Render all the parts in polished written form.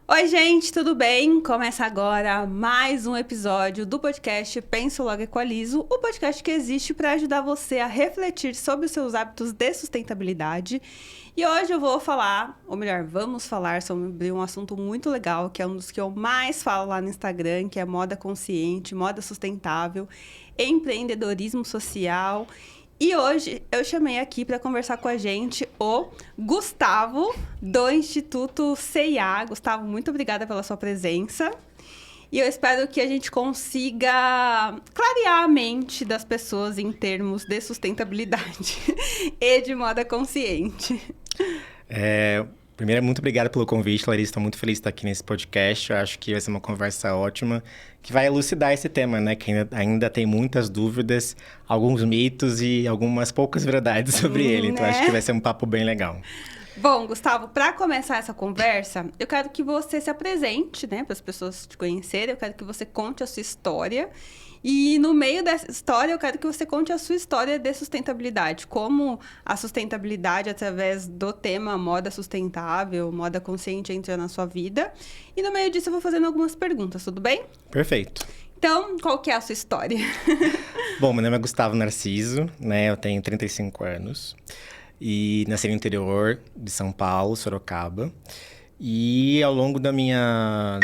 Oi, gente, tudo bem? Começa agora mais um episódio do podcast Penso Logo Equalizo, o podcast que existe para ajudar você a refletir sobre os seus hábitos de sustentabilidade. E hoje eu vou falar, ou melhor, vamos falar sobre um assunto muito legal, que é um dos que eu mais falo lá no Instagram, que é moda consciente, moda sustentável, empreendedorismo social. E hoje eu chamei aqui para conversar com a gente o Gustavo, do Instituto CIA. Gustavo, muito obrigada pela sua presença. E eu espero que a gente consiga clarear a mente das pessoas em termos de sustentabilidade e de moda consciente. Primeiro, muito obrigado pelo convite, Larissa. Estou muito feliz de estar aqui nesse podcast. Eu acho que vai ser uma conversa ótima, que vai elucidar esse tema, né? Que ainda tem muitas dúvidas, alguns mitos e algumas poucas verdades sobre ele. Então, acho que vai ser um papo bem legal. Bom, Gustavo, para começar essa conversa, eu quero que você se apresente, né? Para as pessoas te conhecerem. Eu quero que você conte a sua história. E no meio dessa história, eu quero que você conte a sua história de sustentabilidade. Como a sustentabilidade, através do tema moda sustentável, moda consciente, entra na sua vida. E no meio disso, eu vou fazendo algumas perguntas, tudo bem? Perfeito. Então, qual que é a sua história? Bom, meu nome é Gustavo Narciso, né? Eu tenho 35 anos. E nasci no interior de São Paulo, Sorocaba. E ao longo da minha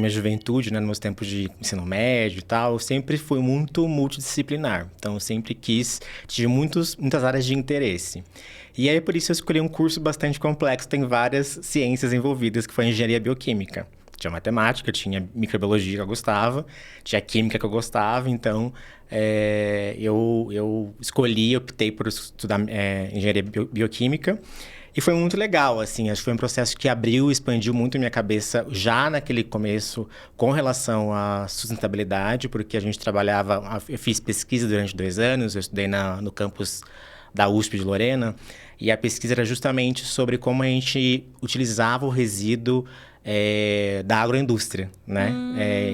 juventude, né, nos meus tempos de ensino médio e tal, eu sempre fui muito multidisciplinar. Então, eu sempre tive muitas áreas de interesse. E aí, por isso, eu escolhi um curso bastante complexo, tem várias ciências envolvidas, que foi a engenharia bioquímica. Tinha matemática, tinha microbiologia que eu gostava, tinha química que eu gostava, então eu optei por estudar engenharia bioquímica. E foi muito legal, assim, acho que foi um processo que abriu, expandiu muito a minha cabeça já naquele começo com relação à sustentabilidade, porque a gente trabalhava, eu fiz pesquisa durante 2 anos, eu estudei no campus da USP de Lorena, e a pesquisa era justamente sobre como a gente utilizava o resíduo da agroindústria, né?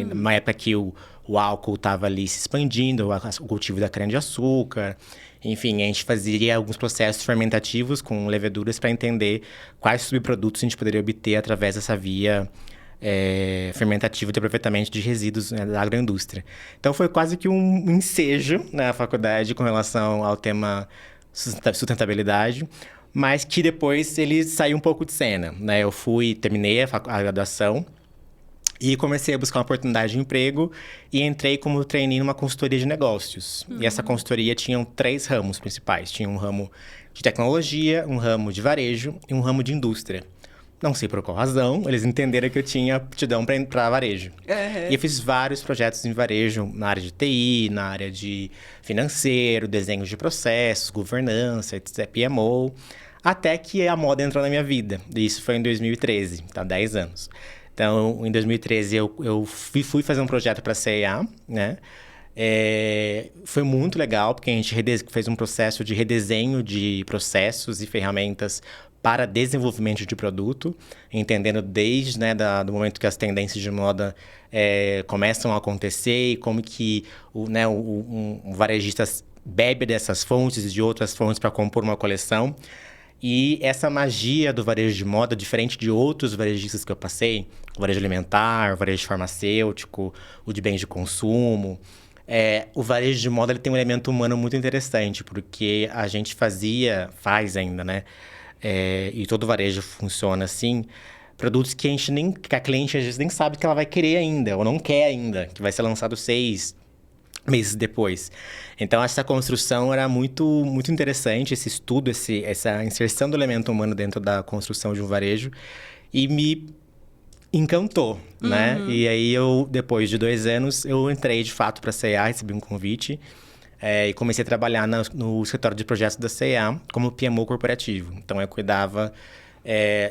Numa época que o álcool estava ali se expandindo, o cultivo da cana-de-açúcar. Enfim, a gente fazia alguns processos fermentativos com leveduras para entender quais subprodutos a gente poderia obter através dessa via fermentativa de aproveitamento de resíduos, né, da agroindústria. Então, foi quase que um ensejo na faculdade com relação ao tema sustentabilidade, mas que depois ele saiu um pouco de cena, né? Eu terminei a graduação e comecei a buscar uma oportunidade de emprego e entrei como trainee numa consultoria de negócios. E essa consultoria tinha 3 ramos principais. Tinha um ramo de tecnologia, um ramo de varejo e um ramo de indústria. Não sei por qual razão, eles entenderam que eu tinha aptidão para varejo. E eu fiz vários projetos em varejo na área de TI, na área de financeiro, desenho de processos, governança, etc., PMO, até que a moda entrou na minha vida. E isso foi em 2013, tá? 10 anos. Então, em 2013, eu fui fazer um projeto para a CIA, né? Foi muito legal, porque a gente fez um processo de redesenho de processos e ferramentas para desenvolvimento de produto, entendendo desde, né, do momento que as tendências de moda começam a acontecer e como que um varejista bebe dessas fontes e de outras fontes para compor uma coleção. E essa magia do varejo de moda, diferente de outros varejistas que eu passei, o varejo alimentar, o varejo farmacêutico, o de bens de consumo, o varejo de moda ele tem um elemento humano muito interessante, porque a gente faz ainda, né? E todo varejo funciona assim, produtos que a cliente às vezes nem sabe que ela vai querer ainda, ou não quer ainda, que vai ser lançado 6 meses depois. Então, essa construção era muito, muito interessante, esse estudo, essa inserção do elemento humano dentro da construção de um varejo, e me encantou, né? E aí, depois de 2 anos, eu entrei de fato para a C&A, recebi um convite, e comecei a trabalhar no escritório de projetos da C&A como PMO corporativo. Então, eu cuidava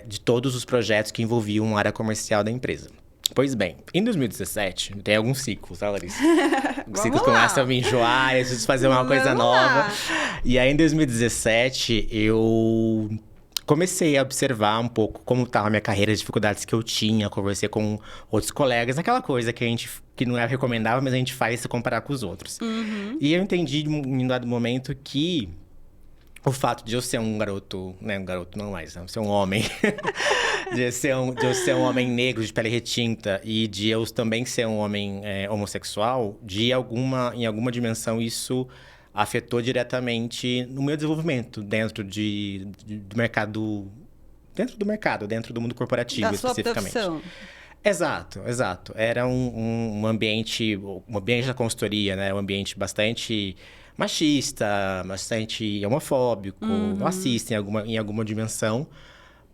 de todos os projetos que envolviam a área comercial da empresa. Pois bem, em 2017, tem alguns ciclos, tá, Larissa? Os ciclos começam a me enjoar, eu preciso fazer uma coisa nova. E aí, em 2017, eu comecei a observar um pouco como estava a minha carreira, as dificuldades que eu tinha, conversei com outros colegas, aquela coisa que não é recomendável, mas a gente faz se comparar com os outros. E eu entendi em um dado momento que o fato de eu ser um garoto, né, um garoto não mais, né, ser um homem, de eu ser um homem negro de pele retinta e de eu também ser um homem homossexual, em alguma dimensão isso afetou diretamente no meu desenvolvimento dentro do mercado, dentro do mundo corporativo, Da sua especificamente. profissão. Exato. Era um ambiente da consultoria, né? Um ambiente bastante machista, bastante homofóbico, racista em alguma dimensão,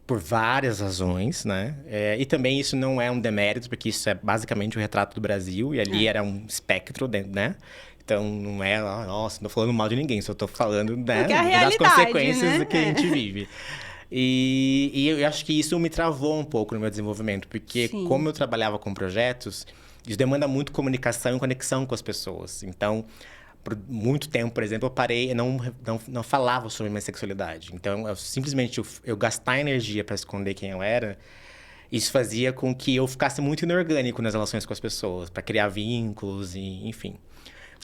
por várias razões, né? E também isso não é um demérito, porque isso é basicamente o retrato do Brasil, e ali era um espectro, né? Então, não é, nossa, não tô falando mal de ninguém, só tô falando, né, Porque é a das realidade, consequências né? que a gente vive. E eu acho que isso me travou um pouco no meu desenvolvimento, porque Sim. como eu trabalhava com projetos, isso demanda muito comunicação e conexão com as pessoas. Então, por muito tempo, por exemplo, eu parei e não falava sobre minha sexualidade. Então, eu gastar energia para esconder quem eu era, isso fazia com que eu ficasse muito inorgânico nas relações com as pessoas, para criar vínculos e, enfim,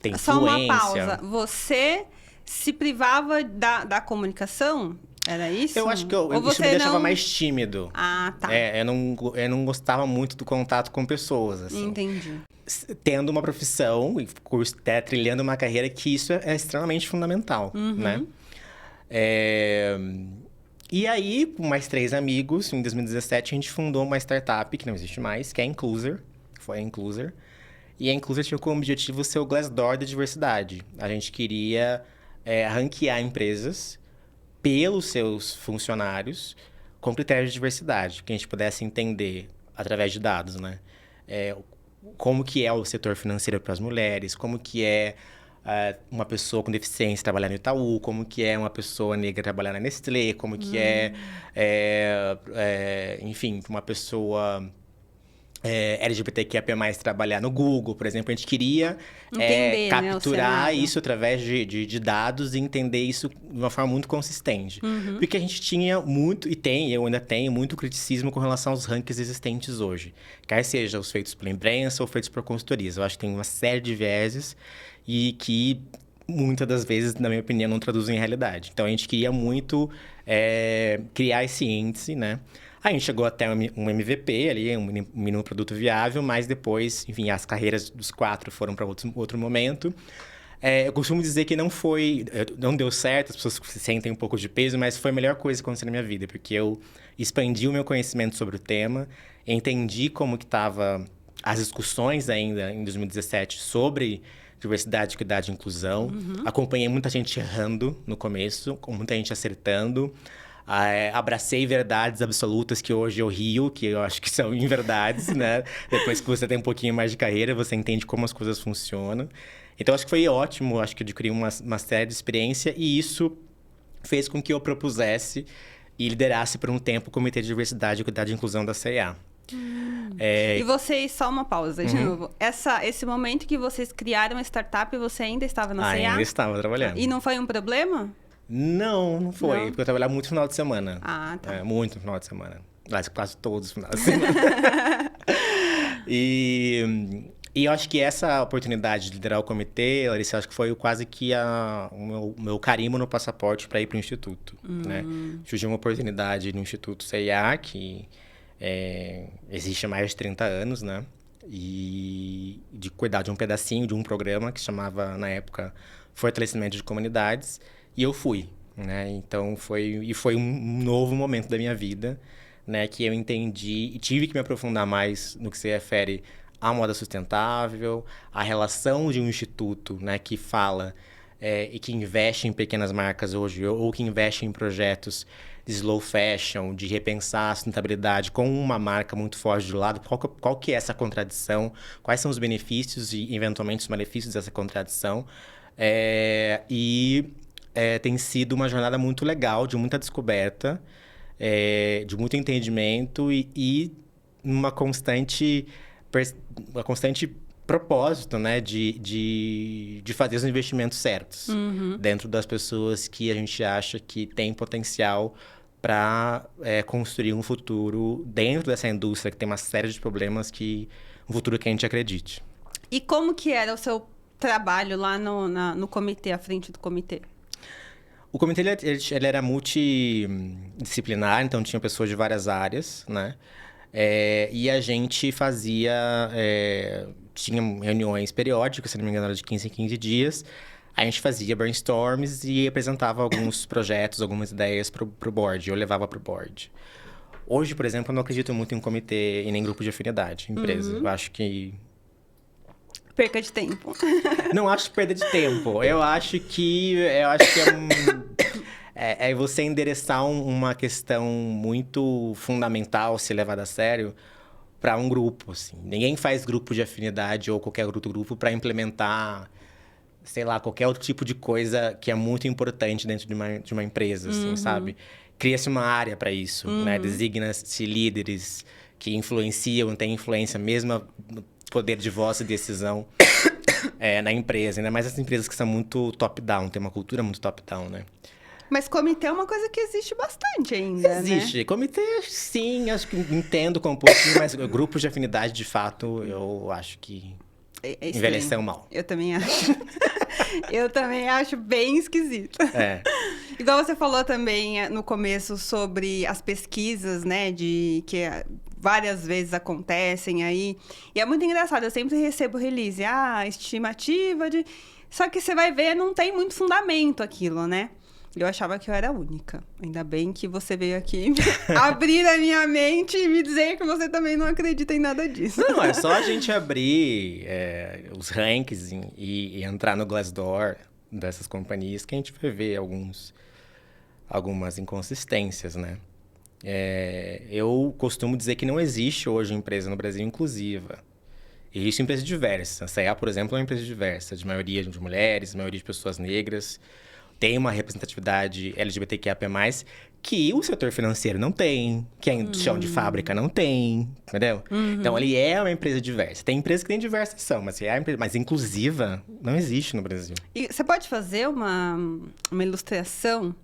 ter influência. Só uma pausa. Você se privava da comunicação? Era isso? Eu acho que Ou isso você me deixava não... mais tímido. Ah, tá. Eu não gostava muito do contato com pessoas, assim. Entendi. Tendo uma profissão e trilhando uma carreira que isso é extremamente fundamental, né? E aí, com mais 3 amigos, em 2017, a gente fundou uma startup que não existe mais, que é a Incluser. Foi a Incluser. E a Incluser tinha como objetivo ser o Glassdoor da diversidade. A gente queria ranquear empresas pelos seus funcionários com critérios de diversidade, que a gente pudesse entender através de dados, né? Como que é o setor financeiro para as mulheres, como que é uma pessoa com deficiência trabalhar no Itaú, como que é uma pessoa negra trabalhar na Nestlé, como que enfim, uma pessoa LGBTQIA+, trabalhar no Google, por exemplo. A gente queria Entender, capturar né, isso através de dados e entender isso de uma forma muito consistente. Porque a gente tinha muito, eu ainda tenho, muito criticismo com relação aos rankings existentes hoje. Quer seja os feitos pela imprensa ou feitos por consultorias. Eu acho que tem uma série de vieses e que muitas das vezes, na minha opinião, não traduzem em realidade. Então, a gente queria muito criar esse índice, né? A gente chegou até um MVP ali, um mínimo produto viável, mas depois, enfim, as carreiras dos 4 foram para outro momento. Eu costumo dizer que não deu certo, as pessoas se sentem um pouco de peso, mas foi a melhor coisa que aconteceu na minha vida, porque eu expandi o meu conhecimento sobre o tema, entendi como que estavam as discussões ainda em 2017 sobre diversidade, equidade e inclusão. Acompanhei muita gente errando no começo, com muita gente acertando. Abracei verdades absolutas que hoje eu rio, que eu acho que são inverdades, né? Depois que você tem um pouquinho mais de carreira, você entende como as coisas funcionam. Então, acho que foi ótimo, acho que eu adquiri uma série de experiência e isso fez com que eu propusesse e liderasse por um tempo o Comitê de Diversidade, Equidade e Inclusão da CEA. E vocês, só uma pausa de novo. Esse momento que vocês criaram a startup, você ainda estava na CEA? Ainda estava trabalhando. E não foi um problema? Não foi. Não? Porque eu trabalhava muito no final de semana. Ah, tá. Muito no final de semana. Aliás, quase todos os finais de semana. E eu acho que essa oportunidade de liderar o comitê, Larissa, acho que foi quase que o meu carimbo no passaporte para ir para o Instituto. Né? Surgiu uma oportunidade no Instituto CIA, que existe há mais de 30 anos, né? E de cuidar de um pedacinho de um programa que chamava, na época, Fortalecimento de Comunidades. E eu fui, né? Então, foi um novo momento da minha vida, né? Que eu entendi e tive que me aprofundar mais no que se refere à moda sustentável, à relação de um instituto, né? Que fala e que investe em pequenas marcas hoje, ou que investe em projetos de slow fashion, de repensar a sustentabilidade com uma marca muito forte do lado. Qual que é essa contradição? Quais são os benefícios e, eventualmente, os malefícios dessa contradição? Tem sido uma jornada muito legal, de muita descoberta, de muito entendimento e uma constante propósito, né, de fazer os investimentos certos dentro das pessoas que a gente acha que tem potencial para construir um futuro dentro dessa indústria que tem uma série de problemas um futuro que a gente acredite. E como que era o seu trabalho lá no comitê, à frente do comitê? O comitê ele era multidisciplinar, então tinha pessoas de várias áreas, né? E a gente tinha reuniões periódicas, se não me engano, era de 15 em 15 dias. A gente fazia brainstorms e apresentava alguns projetos, algumas ideias pro board. Eu levava pro board. Hoje, por exemplo, eu não acredito muito em comitê e nem grupo de afinidade, empresa. Eu acho que... Perca de tempo. Não acho perda de tempo. Eu acho que é você endereçar uma questão muito fundamental, se levada a sério, para um grupo, assim. Ninguém faz grupo de afinidade ou qualquer outro grupo para implementar, sei lá, qualquer outro tipo de coisa que é muito importante dentro de uma empresa, assim, sabe? Cria-se uma área para isso, né? Designa-se líderes que influenciam, têm influência mesmo no poder de voz e decisão na empresa. Ainda mais as empresas que são muito top-down, tem uma cultura muito top-down, né? Mas comitê é uma coisa que existe bastante ainda, Existe. né? Comitê, sim, acho que entendo como um pouquinho, mas grupos de afinidade, de fato, eu acho que envelheceu mal. Eu também acho. Eu também acho bem esquisito. Igual você falou também no começo sobre as pesquisas, né? Que várias vezes acontecem aí. E é muito engraçado, eu sempre recebo release. Estimativa de... Só que você vai ver, não tem muito fundamento aquilo, né? Eu achava que eu era a única. Ainda bem que você veio aqui abrir a minha mente e me dizer que você também não acredita em nada disso. Não, é só a gente abrir os rankings e entrar no Glassdoor dessas companhias que a gente vai ver algumas inconsistências, né? Eu costumo dizer que não existe hoje empresa no Brasil inclusiva. Existe empresa diversa. A CEA, por exemplo, é uma empresa diversa, de maioria de mulheres, maioria de pessoas negras. Tem uma representatividade LGBTQIA+, que o setor financeiro não tem, que a chão de fábrica não tem, entendeu? Então, ele é uma empresa diversa. Tem empresas que têm diversas, mas inclusiva não existe no Brasil. E você pode fazer uma ilustração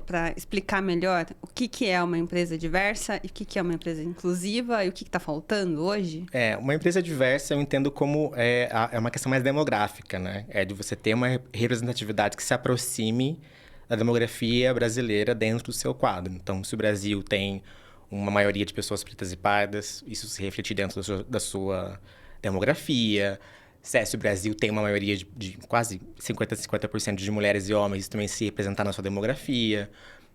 para explicar melhor o que é uma empresa diversa e o que é uma empresa inclusiva e o que está faltando hoje? Uma empresa diversa eu entendo como é uma questão mais demográfica, né? É de você ter uma representatividade que se aproxime da demografia brasileira dentro do seu quadro. Então, se o Brasil tem uma maioria de pessoas pretas e pardas, isso se reflete dentro da sua demografia. Se o Brasil tem uma maioria de quase 50% de mulheres e homens, isso também se representar na sua demografia.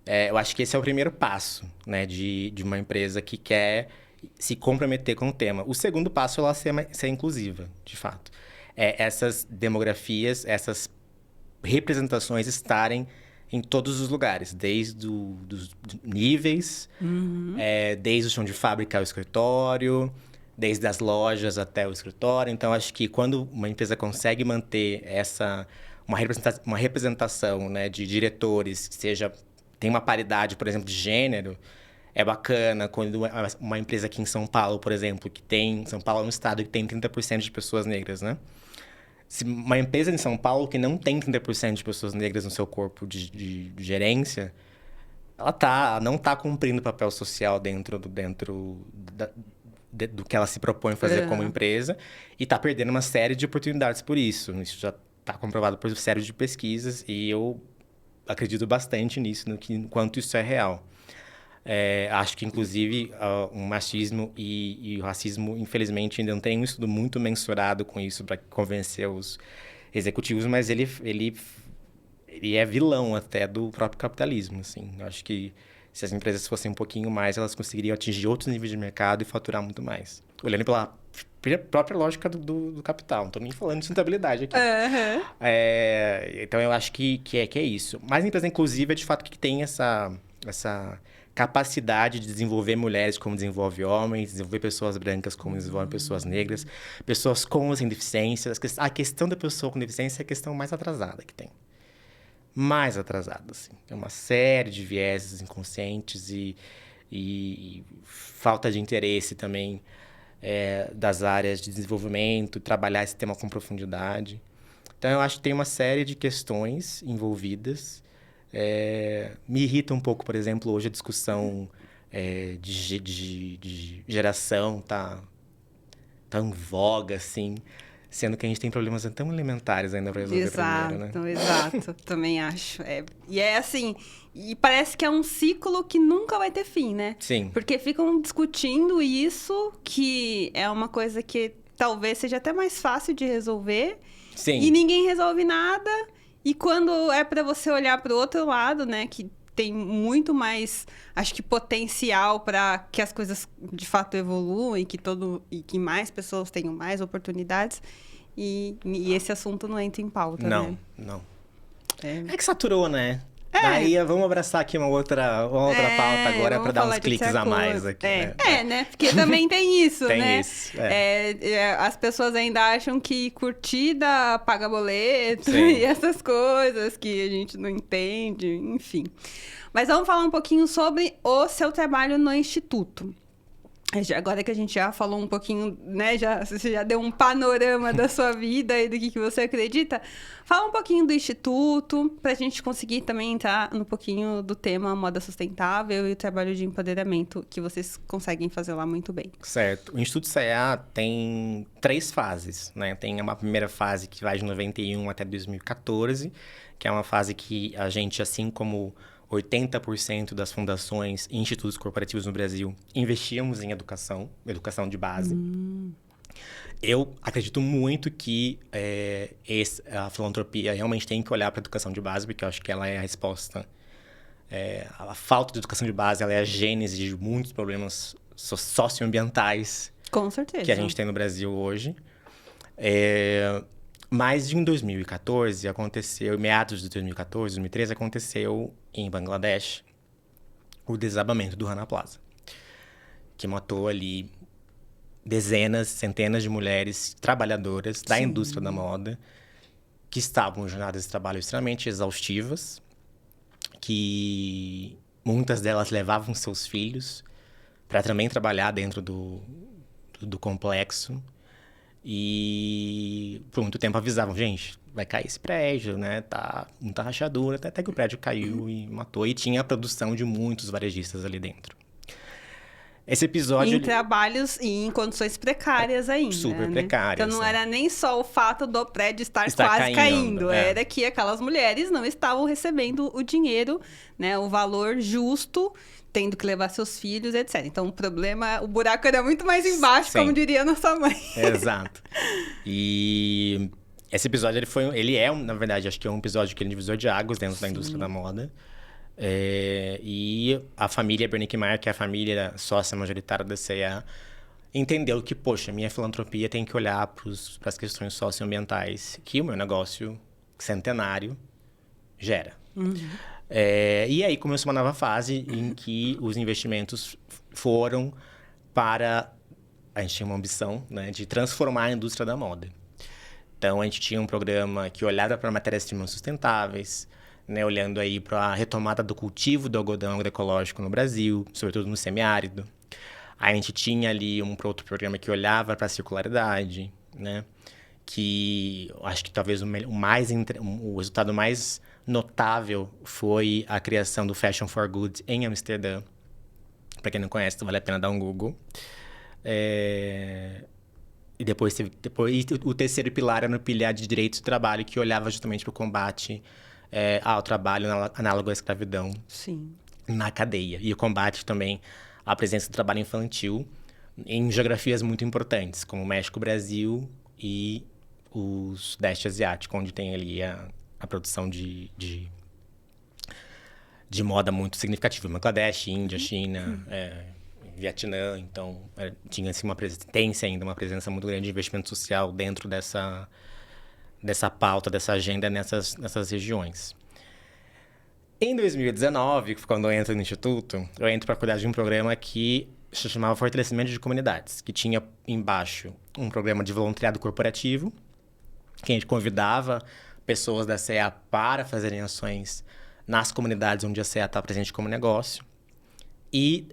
Eu acho que esse é o primeiro passo, né, de uma empresa que quer se comprometer com o tema. O segundo passo é ela ser inclusiva, de fato. Essas demografias, essas representações estarem em todos os lugares, desde os níveis, desde o chão de fábrica ao escritório, desde as lojas até o escritório. Então, acho que quando uma empresa consegue manter uma representação, né, de diretores, que tem uma paridade, por exemplo, de gênero, é bacana. Quando uma empresa aqui em São Paulo, por exemplo, São Paulo é um estado que tem 30% de pessoas negras, né? Se uma empresa em São Paulo que não tem 30% de pessoas negras no seu corpo de gerência, ela não está cumprindo o papel social dentro do que ela se propõe fazer como empresa e está perdendo uma série de oportunidades por isso. Isso já está comprovado por série de pesquisas e eu acredito bastante nisso, no quanto isso é real. Acho que, inclusive, o machismo e o racismo, infelizmente, ainda não tem um estudo muito mensurado com isso para convencer os executivos, mas ele é vilão até do próprio capitalismo, assim. Eu acho que se as empresas fossem um pouquinho mais, elas conseguiriam atingir outros níveis de mercado e faturar muito mais. Olhando pela própria lógica do capital. Não estou nem falando de sustentabilidade aqui. Então, eu acho que é isso. Mas a empresa inclusiva é, de fato, que tem essa capacidade de desenvolver mulheres como desenvolve homens, desenvolver pessoas brancas como desenvolve pessoas negras, pessoas com ou sem deficiências. A questão da pessoa com deficiência é a questão mais atrasada que tem. Mais atrasada, assim. Tem uma série de vieses inconscientes e falta de interesse também das áreas de desenvolvimento, trabalhar esse tema com profundidade. Então, eu acho que tem uma série de questões envolvidas Me irrita um pouco, por exemplo, hoje a discussão de geração tá em voga, assim, sendo que a gente tem problemas tão elementares ainda para resolver primeiro, né? Exato, também acho. E é assim, e parece que é um ciclo que nunca vai ter fim, né? Sim. Porque ficam discutindo isso, que é uma coisa que talvez seja até mais fácil de resolver. Sim. E ninguém resolve nada. E quando é para você olhar para o outro lado, né, que tem muito mais, acho que potencial para que as coisas de fato evoluam e que mais pessoas tenham mais oportunidades. E esse assunto não entra em pauta, né? Não. É que saturou, né? Daí vamos abraçar aqui uma outra pauta agora para dar uns cliques a mais aqui. Né? Porque também tem isso, tem né? Isso, as pessoas ainda acham que curtida paga boleto e essas coisas que a gente não entende, enfim. Mas vamos falar um pouquinho sobre o seu trabalho no Instituto. Agora que a gente já falou um pouquinho, né? Você já deu um panorama da sua vida e do que você acredita. Fala um pouquinho do Instituto, para a gente conseguir também entrar um pouquinho do tema moda sustentável e o trabalho de empoderamento que vocês conseguem fazer lá muito bem. Certo. O Instituto CEA tem 3 fases, né? Tem uma primeira fase que vai de 91 até 2014, que é uma fase que a gente, assim como 80% das fundações e institutos corporativos no Brasil investíamos em educação de base. Eu acredito muito que a filantropia realmente tem que olhar para a educação de base, porque eu acho que ela é a resposta. A falta de educação de base, ela é a gênese de muitos problemas socioambientais. Com certeza. Que a gente tem no Brasil hoje. Mas em 2014 aconteceu, meados de 2014, 2013, aconteceu em Bangladesh o desabamento do Rana Plaza, que matou ali dezenas, centenas de mulheres trabalhadoras da indústria da moda, que estavam em jornadas de trabalho extremamente exaustivas, que muitas delas levavam seus filhos para também trabalhar dentro do complexo. E por muito tempo avisavam, gente, vai cair esse prédio, né? Tá muita rachadura, até que o prédio caiu e matou. E tinha a produção de muitos varejistas ali dentro. Esse episódio... Em trabalhos e em condições precárias ainda, super né? precárias. Então não era nem só o fato do prédio estar quase caindo. Era que aquelas mulheres não estavam recebendo o dinheiro, né? O valor justo, tendo que levar seus filhos, etc. Então, o buraco era muito mais embaixo, como diria nossa mãe. Exato. E esse episódio, ele é, na verdade, acho que é um episódio que ele é um divisor de águas dentro da indústria da moda. E a família Bernick Meyer, que é a família sócia majoritária da CEA, entendeu que, poxa, minha filantropia tem que olhar para as questões socioambientais que o meu negócio centenário gera. E aí começou uma nova fase em que os investimentos foram para... A gente tinha uma ambição, né, de transformar a indústria da moda. Então, a gente tinha um programa que olhava para matérias-primas sustentáveis, né, olhando aí para a retomada do cultivo do algodão agroecológico no Brasil, sobretudo no semiárido. A gente tinha ali um outro programa que olhava para a circularidade, né, que acho que talvez o resultado mais notável foi a criação do Fashion for Good em Amsterdã. Para quem não conhece, vale a pena dar um Google. E depois o terceiro pilar era no pilar de direitos do trabalho, que olhava justamente para o combate ao trabalho análogo à escravidão na cadeia. E o combate também à presença do trabalho infantil em geografias muito importantes, como o México, Brasil e o Sudeste Asiático, onde tem ali a produção de moda muito significativa. Bangladesh, Índia, China, Vietnã. Então, tinha assim, uma presença muito grande de investimento social dentro dessa pauta, dessa agenda nessas regiões. Em 2019, quando eu entro no Instituto, eu entro para cuidar de um programa que se chamava Fortalecimento de Comunidades, que tinha embaixo um programa de voluntariado corporativo, que a gente convidava pessoas da CEA para fazerem ações nas comunidades onde a CEA está presente como negócio, e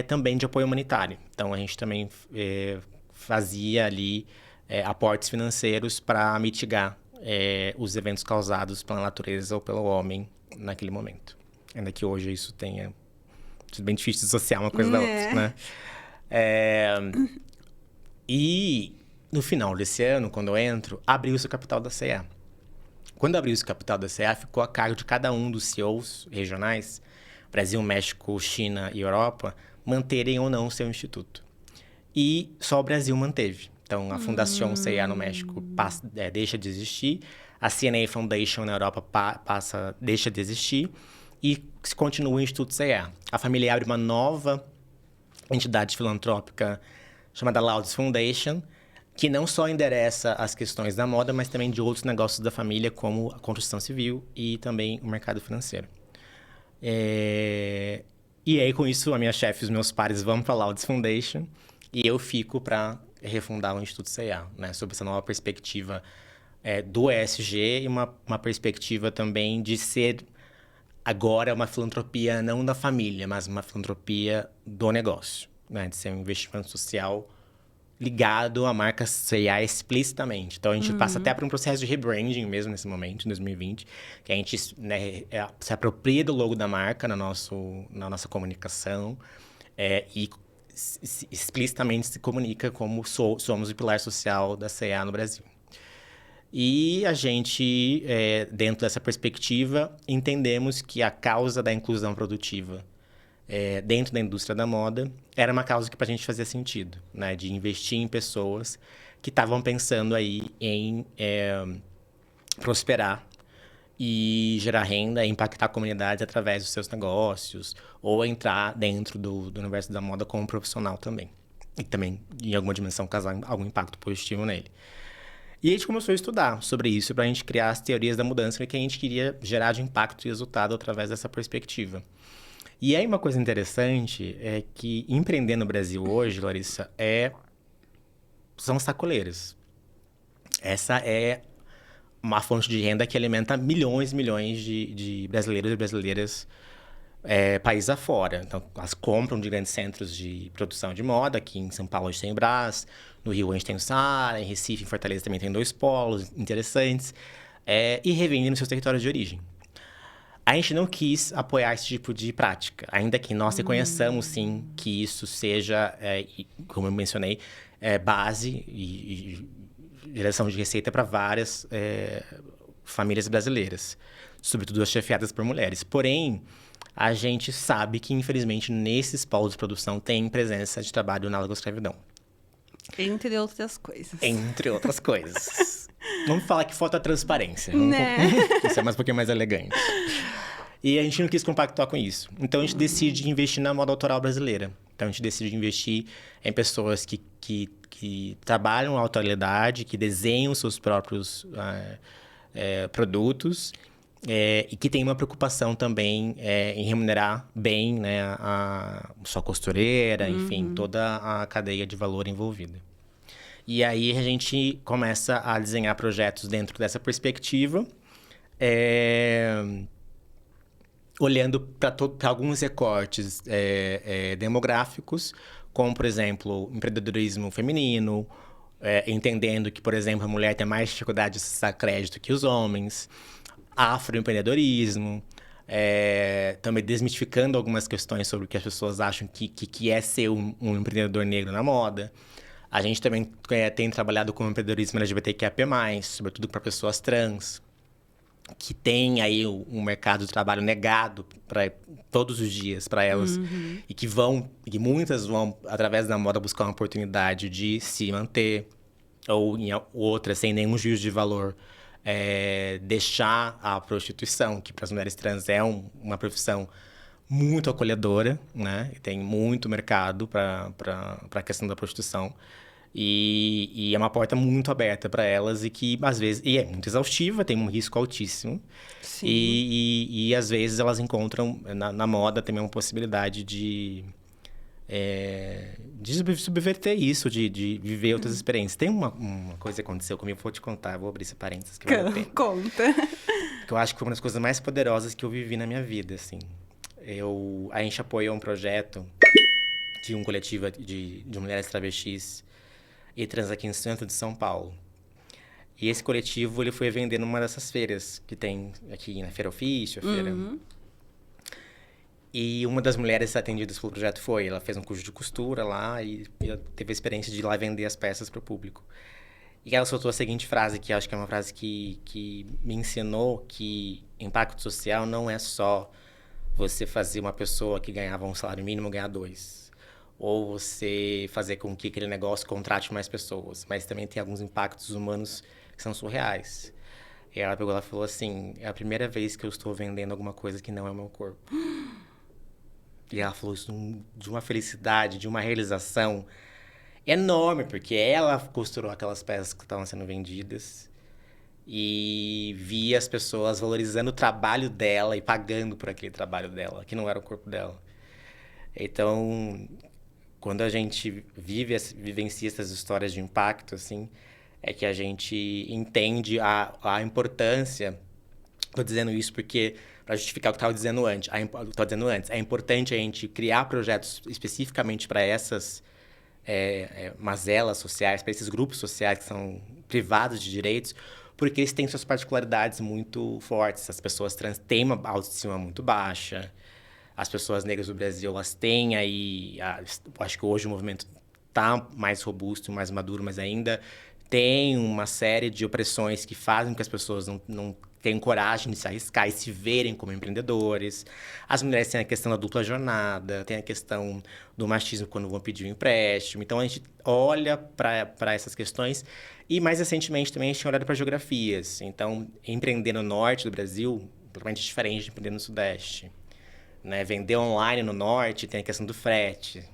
também de apoio humanitário. Então, a gente também fazia ali aportes financeiros para mitigar os eventos causados pela natureza ou pelo homem naquele momento. Ainda que hoje isso tenha sido bem difícil de dissociar uma coisa da outra, né? E no final desse ano, quando eu entro, abriu-se o capital da CEA. Quando abriu-se o capital da CEA, ficou a cargo de cada um dos CEOs regionais, Brasil, México, China e Europa, manterem ou não o seu instituto. E só o Brasil manteve. Então, a Fundação CEA no México deixa de existir, a CNA Foundation na Europa deixa de existir e se continua o Instituto CEA. A família abre uma nova entidade filantrópica chamada Laudes Foundation, que não só endereça as questões da moda, mas também de outros negócios da família, como a construção civil e também o mercado financeiro. E aí, com isso, a minha chefe e os meus pares vão para a Laudes Foundation e eu fico para refundar o Instituto CEA, né? Sob essa nova perspectiva do ESG e uma perspectiva também de ser agora uma filantropia não da família, mas uma filantropia do negócio, né? De ser um investimento social ligado à marca CEA explicitamente. Então, a gente passa até por um processo de rebranding mesmo nesse momento, em 2020, que a gente, né, se apropria do logo da marca na nossa comunicação e explicitamente se comunica como somos o pilar social da CEA no Brasil. E a gente, dentro dessa perspectiva, entendemos que a causa da inclusão produtiva dentro da indústria da moda era uma causa que para a gente fazia sentido, né? De investir em pessoas que estavam pensando aí em prosperar e gerar renda, impactar comunidades através dos seus negócios, ou entrar dentro do universo da moda como profissional também. E também, em alguma dimensão, causar algum impacto positivo nele. E a gente começou a estudar sobre isso para a gente criar as teorias da mudança que a gente queria gerar de impacto e resultado através dessa perspectiva. E aí uma coisa interessante é que empreender no Brasil hoje, Larissa, são sacoleiras. Essa é uma fonte de renda que alimenta milhões e milhões de brasileiros e brasileiras país afora. Então, elas compram de grandes centros de produção de moda. Aqui em São Paulo a gente tem o Brás, no Rio a gente tem o Saara, em Recife, em Fortaleza também tem 2 polos interessantes, e revendem nos seus territórios de origem. A gente não quis apoiar esse tipo de prática, ainda que nós reconheçamos, sim, que isso seja, como eu mencionei, base e geração de receita para várias famílias brasileiras, sobretudo as chefiadas por mulheres. Porém, a gente sabe que, infelizmente, nesses polos de produção tem presença de trabalho análogo à escravidão. Entre outras coisas. Entre outras coisas. Vamos falar que falta transparência. Né? Isso é mais um pouquinho mais elegante. E a gente não quis compactuar com isso. Então, a gente decide investir na moda autoral brasileira. Então, a gente decide investir em pessoas que trabalham a autoralidade, que desenham seus próprios produtos e que tem uma preocupação também em remunerar bem, né, a sua costureira, enfim, toda a cadeia de valor envolvida. E aí a gente começa a desenhar projetos dentro dessa perspectiva, olhando para alguns recortes demográficos, como, por exemplo, empreendedorismo feminino, entendendo que, por exemplo, a mulher tem mais dificuldade de acessar crédito que os homens, afroempreendedorismo, também desmistificando algumas questões sobre o que as pessoas acham que é ser um empreendedor negro na moda. A gente também tem trabalhado com o empreendedorismo LGBTQIA+, sobretudo para pessoas trans, que tem aí um mercado de trabalho negado todos os dias para elas, e que muitas vão, através da moda, buscar uma oportunidade de se manter, ou em outras, sem nenhum juízo de valor, deixar a prostituição, que para as mulheres trans é uma profissão muito acolhedora, né? E tem muito mercado para a questão da prostituição. E é uma porta muito aberta para elas e que, às vezes, é muito exaustiva, tem um risco altíssimo. Sim. E às vezes, elas encontram na moda também uma possibilidade de subverter isso, de viver outras experiências. Tem uma coisa que aconteceu comigo, vou te contar, vou abrir esse parênteses que vale a pena. Conta. Que eu acho que foi uma das coisas mais poderosas que eu vivi na minha vida, assim. A gente apoiou um projeto de um coletivo de mulheres travestis e trans aqui em Centro de São Paulo. E esse coletivo, ele foi vender numa dessas feiras que tem aqui, na Feira Ofício, a feira. E uma das mulheres atendidas pelo projeto ela fez um curso de costura lá e teve a experiência de ir lá vender as peças para o público. E ela soltou a seguinte frase, que eu acho que é uma frase que me ensinou que impacto social não é só você fazer uma pessoa que ganhava um salário mínimo ganhar 2. Ou você fazer com que aquele negócio contrate mais pessoas. Mas também tem alguns impactos humanos que são surreais. E ela pegou e falou assim, é a primeira vez que eu estou vendendo alguma coisa que não é o meu corpo. E ela falou isso de uma felicidade, de uma realização enorme, porque ela costurou aquelas peças que estavam sendo vendidas e via as pessoas valorizando o trabalho dela e pagando por aquele trabalho dela, que não era o corpo dela. Então, quando a gente vivencia essas histórias de impacto, assim, é que a gente entende a importância. Estou dizendo isso porque, para justificar o que estava dizendo antes, é importante a gente criar projetos especificamente para essas mazelas sociais, para esses grupos sociais que são privados de direitos, porque eles têm suas particularidades muito fortes. As pessoas trans têm uma autoestima muito baixa. As pessoas negras do Brasil, elas têm aí... acho que hoje o movimento está mais robusto, mais maduro, mas ainda tem uma série de opressões que fazem com que as pessoas não tenham coragem de se arriscar e se verem como empreendedores. As mulheres têm a questão da dupla jornada, tem a questão do machismo quando vão pedir um empréstimo. Então, a gente olha para essas questões. E, mais recentemente, também a gente tem olhado para geografias. Então, empreender no norte do Brasil, totalmente diferente de empreender no sudeste. Né? Vender online no norte tem a questão do frete.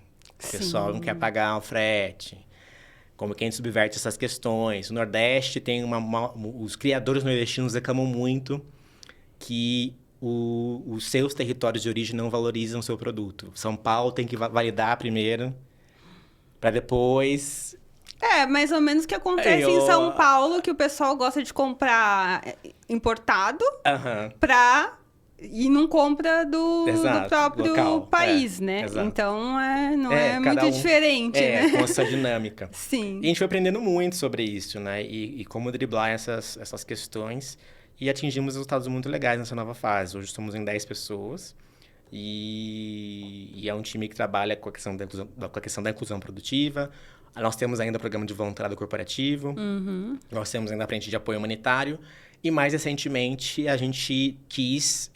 O pessoal não quer pagar o frete. Como que a gente subverte essas questões. O Nordeste tem os criadores nordestinos reclamam muito que os seus territórios de origem não valorizam o seu produto. São Paulo tem que validar primeiro, para depois... É, mais ou menos o que acontece em São Paulo, que o pessoal gosta de comprar importado e não compra do próprio local, país, né? Exato. Então, não é muito diferente, né? Com essa dinâmica. Sim. E a gente foi aprendendo muito sobre isso, né? E como driblar essas questões. E atingimos resultados muito legais nessa nova fase. Hoje estamos em 10 pessoas. E é um time que trabalha com a questão da inclusão produtiva. Nós temos ainda o programa de voluntariado corporativo. Nós temos ainda a frente de apoio humanitário. E, mais recentemente, a gente quis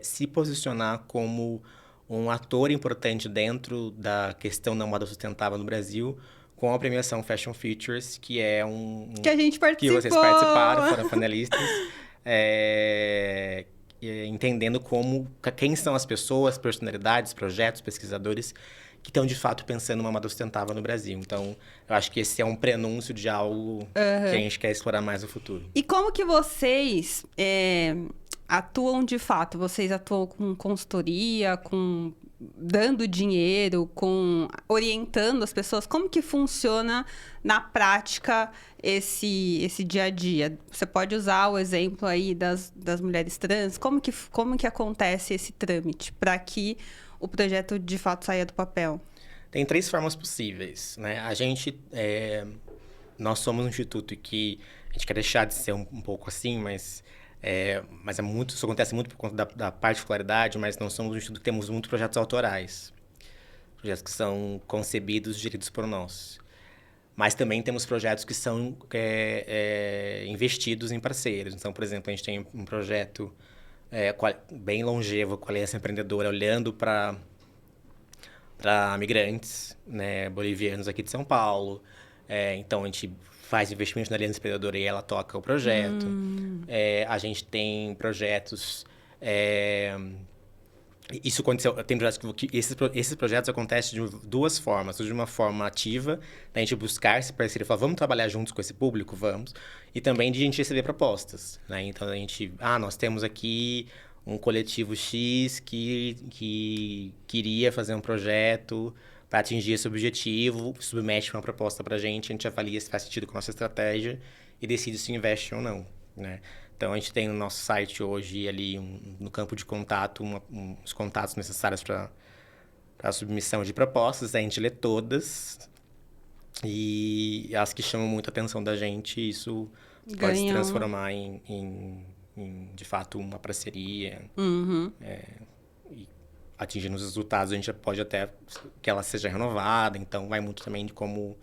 se posicionar como um ator importante dentro da questão da moda sustentável no Brasil, com a premiação Fashion Features, que é que a gente participou. Que vocês participaram, foram panelistas. Entendendo quem são as pessoas, personalidades, projetos, pesquisadores que estão, de fato, pensando numa moda sustentável no Brasil. Então, eu acho que esse é um prenúncio de algo que a gente quer explorar mais no futuro. E como que vocês atuam de fato? Vocês atuam com consultoria, dando dinheiro, orientando as pessoas? Como que funciona na prática esse dia a dia? Você pode usar o exemplo aí das mulheres trans. Como que acontece esse trâmite para que o projeto de fato saia do papel? Tem 3 formas possíveis, né? Nós somos um instituto que a gente quer deixar de ser um pouco assim, mas isso acontece muito por conta da particularidade, mas nós somos um instituto que temos muitos projetos autorais. Projetos que são concebidos e geridos por nós. Mas também temos projetos que são investidos em parceiros. Então, por exemplo, a gente tem um projeto bem longevo com a Aliança Empreendedora, olhando para migrantes, né, bolivianos aqui de São Paulo. Então, a gente faz investimento na Aliança Empreendedora e ela toca o projeto. A gente tem projetos... Isso aconteceu... Tem projetos esses projetos acontecem de 2 formas. De uma forma ativa, da gente buscar esse parceiro e falar, vamos trabalhar juntos com esse público? Vamos. E também de a gente receber propostas, né? Então, a gente... nós temos aqui um coletivo X que queria fazer um projeto para atingir esse objetivo, submete uma proposta para a gente avalia se faz sentido com a nossa estratégia e decide se investe ou não, né? Então, a gente tem no nosso site hoje, ali, no campo de contato, os contatos necessários para a submissão de propostas. A gente lê todas. E as que chamam muito a atenção da gente, isso pode se transformar de fato, uma parceria. E atingindo os resultados, a gente pode até que ela seja renovada. Então, vai muito também de como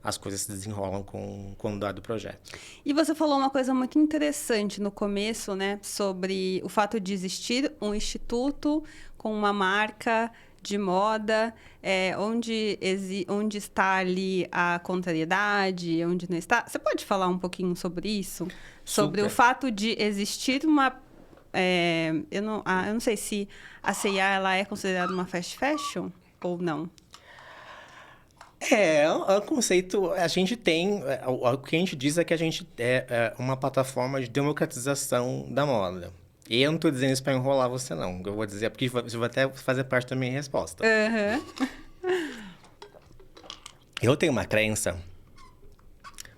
as coisas se desenrolam com o andar do projeto. E você falou uma coisa muito interessante no começo, né? Sobre o fato de existir um instituto com uma marca de moda, onde está ali a contrariedade, onde não está. Você pode falar um pouquinho sobre isso? Sobre o fato de existir uma... eu não sei se a C&A ela é considerada uma fast fashion ou não. O conceito, a gente tem... O que a gente diz é que a gente é uma plataforma de democratização da moda. E eu não tô dizendo isso pra enrolar você, não. Eu vou dizer, porque isso vai até fazer parte da minha resposta. Eu tenho uma crença...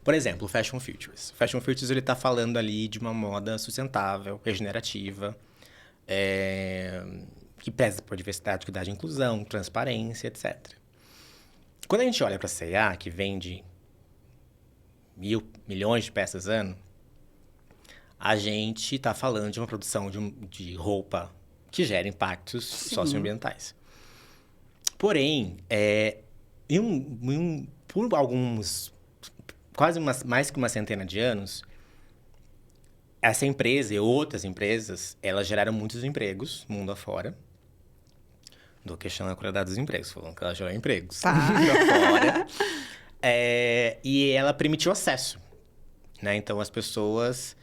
Por exemplo, o Fashion Futures. O Fashion Futures, ele tá falando ali de uma moda sustentável, regenerativa, que preza por diversidade, equidade e inclusão, transparência, etc. Quando a gente olha pra C&A, que vende milhões de peças ano, a gente está falando de uma produção de roupa que gera impactos socioambientais. Porém, por alguns, mais que uma centena de anos, essa empresa e outras empresas, elas geraram muitos empregos mundo afora. Não estou questionando a qualidade dos empregos, falando que ela gerou empregos mundo afora. E ela permitiu acesso, né? Então, as pessoas...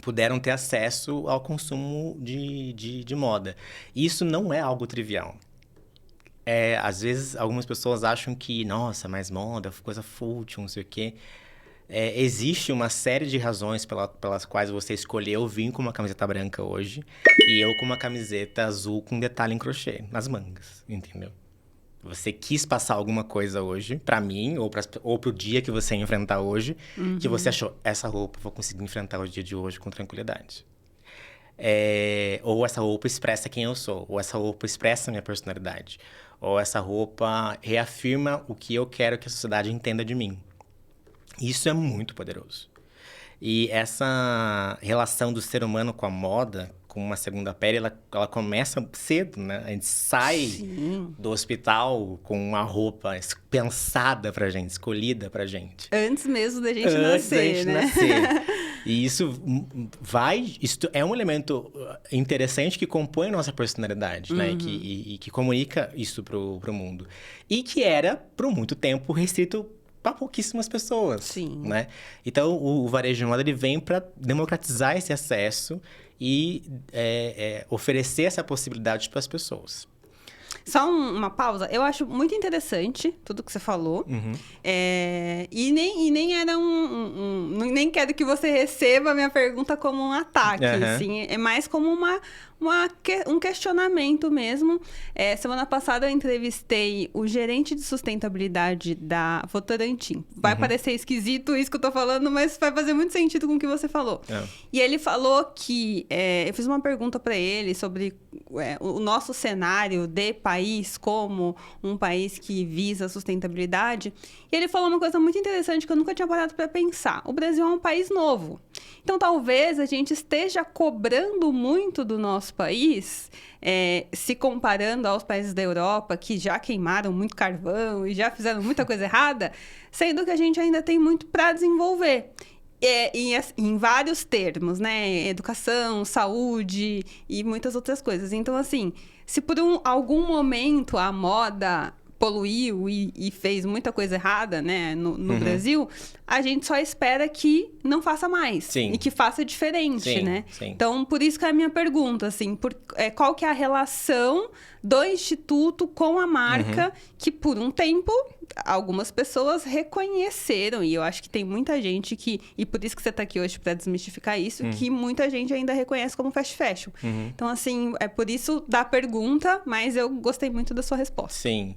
puderam ter acesso ao consumo de moda. Isso não é algo trivial. Às vezes, algumas pessoas acham que, nossa, mas moda, coisa fútil, não sei o quê. Existe uma série de razões pelas quais você escolheu vir com uma camiseta branca hoje e eu com uma camiseta azul com detalhe em crochê nas mangas, entendeu? Você quis passar alguma coisa hoje, pra mim, ou pro dia que você ia enfrentar hoje, que você achou, essa roupa eu vou conseguir enfrentar o dia de hoje com tranquilidade. Ou essa roupa expressa quem eu sou, ou essa roupa expressa a minha personalidade, ou essa roupa reafirma o que eu quero que a sociedade entenda de mim. Isso é muito poderoso. E essa relação do ser humano com a moda, com uma segunda pele, ela começa cedo, né? A gente sai do hospital com uma roupa pensada pra gente, escolhida pra gente. Antes mesmo da gente nascer, né? E isso é um elemento interessante que compõe a nossa personalidade, né? E que comunica isso pro mundo. E que era, por muito tempo, restrito para pouquíssimas pessoas, né? Então, o varejo de moda, ele vem para democratizar esse acesso e oferecer essa possibilidade para as pessoas. Só uma pausa. Eu acho muito interessante tudo que você falou. E nem era nem quero que você receba a minha pergunta como um ataque, assim. É mais como um questionamento mesmo. Semana passada eu entrevistei o gerente de sustentabilidade da Votorantim. Vai parecer esquisito isso que eu tô falando, mas vai fazer muito sentido com o que você falou. E ele falou que... eu fiz uma pergunta para ele sobre o nosso cenário de país como um país que visa a sustentabilidade. E ele falou uma coisa muito interessante que eu nunca tinha parado para pensar. O Brasil é um país novo. Então, talvez a gente esteja cobrando muito do nosso país, se comparando aos países da Europa, que já queimaram muito carvão e já fizeram muita coisa errada, sendo que a gente ainda tem muito para desenvolver. Em vários termos, né? Educação, saúde e muitas outras coisas. Então, assim, se por algum momento a moda poluiu e fez muita coisa errada, né, no Brasil, a gente só espera que não faça mais. E que faça diferente, né? Então, por isso que é a minha pergunta, assim, qual que é a relação do Instituto com a marca que, por um tempo, algumas pessoas reconheceram, e eu acho que tem muita gente e por isso que você está aqui hoje para desmistificar isso, que muita gente ainda reconhece como fast fashion. Então, assim, é por isso da pergunta, mas eu gostei muito da sua resposta. Sim.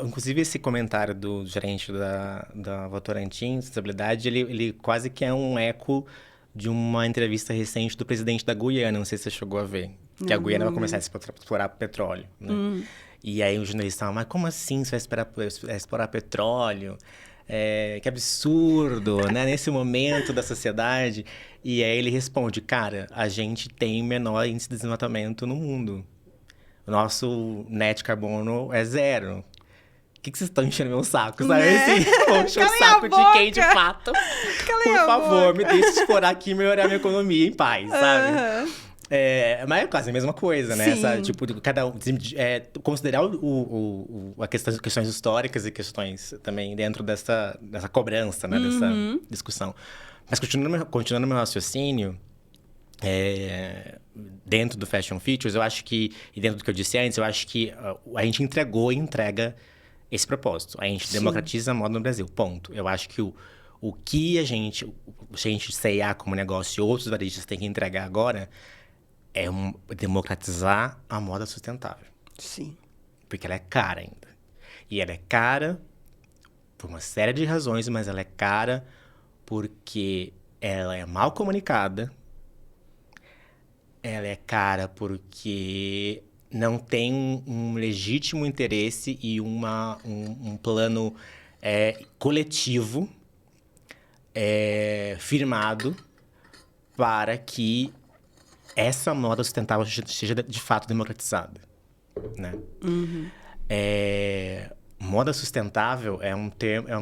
Inclusive, esse comentário do gerente da Votorantim, Sustentabilidade, ele quase que é um eco de uma entrevista recente do presidente da Guiana, não sei se você chegou a ver, que a Guiana vai começar a explorar petróleo, né? E aí o jornalista fala, mas como assim você vai explorar petróleo? que absurdo, né? Nesse momento da sociedade. E aí ele responde, cara, a gente tem o menor índice de desmatamento no mundo. O nosso net carbono é 0. O que vocês estão enchendo meu saco, sabe? Assim, vou encher o saco de quem, de fato. Por favor, me deixe explorar aqui e melhorar minha economia em paz, sabe? Mas é quase a mesma coisa, né? Essa, tipo, cada um... considerar a questões históricas e questões também dentro dessa cobrança, né? Dessa discussão. Mas continuando meu raciocínio... dentro do Fashion Features, eu acho que... E dentro do que eu disse antes, eu acho que a gente entregou e entrega esse propósito. A gente democratiza a moda no Brasil, ponto. Eu acho que o que a gente, C&A como negócio e outros varejistas têm que entregar agora é democratizar a moda sustentável. Sim. Porque ela é cara ainda. E ela é cara por uma série de razões, mas ela é cara porque ela é mal comunicada. Ela é cara porque não tem um legítimo interesse e um plano coletivo firmado para que essa moda sustentável seja de fato democratizada, né? Moda sustentável é um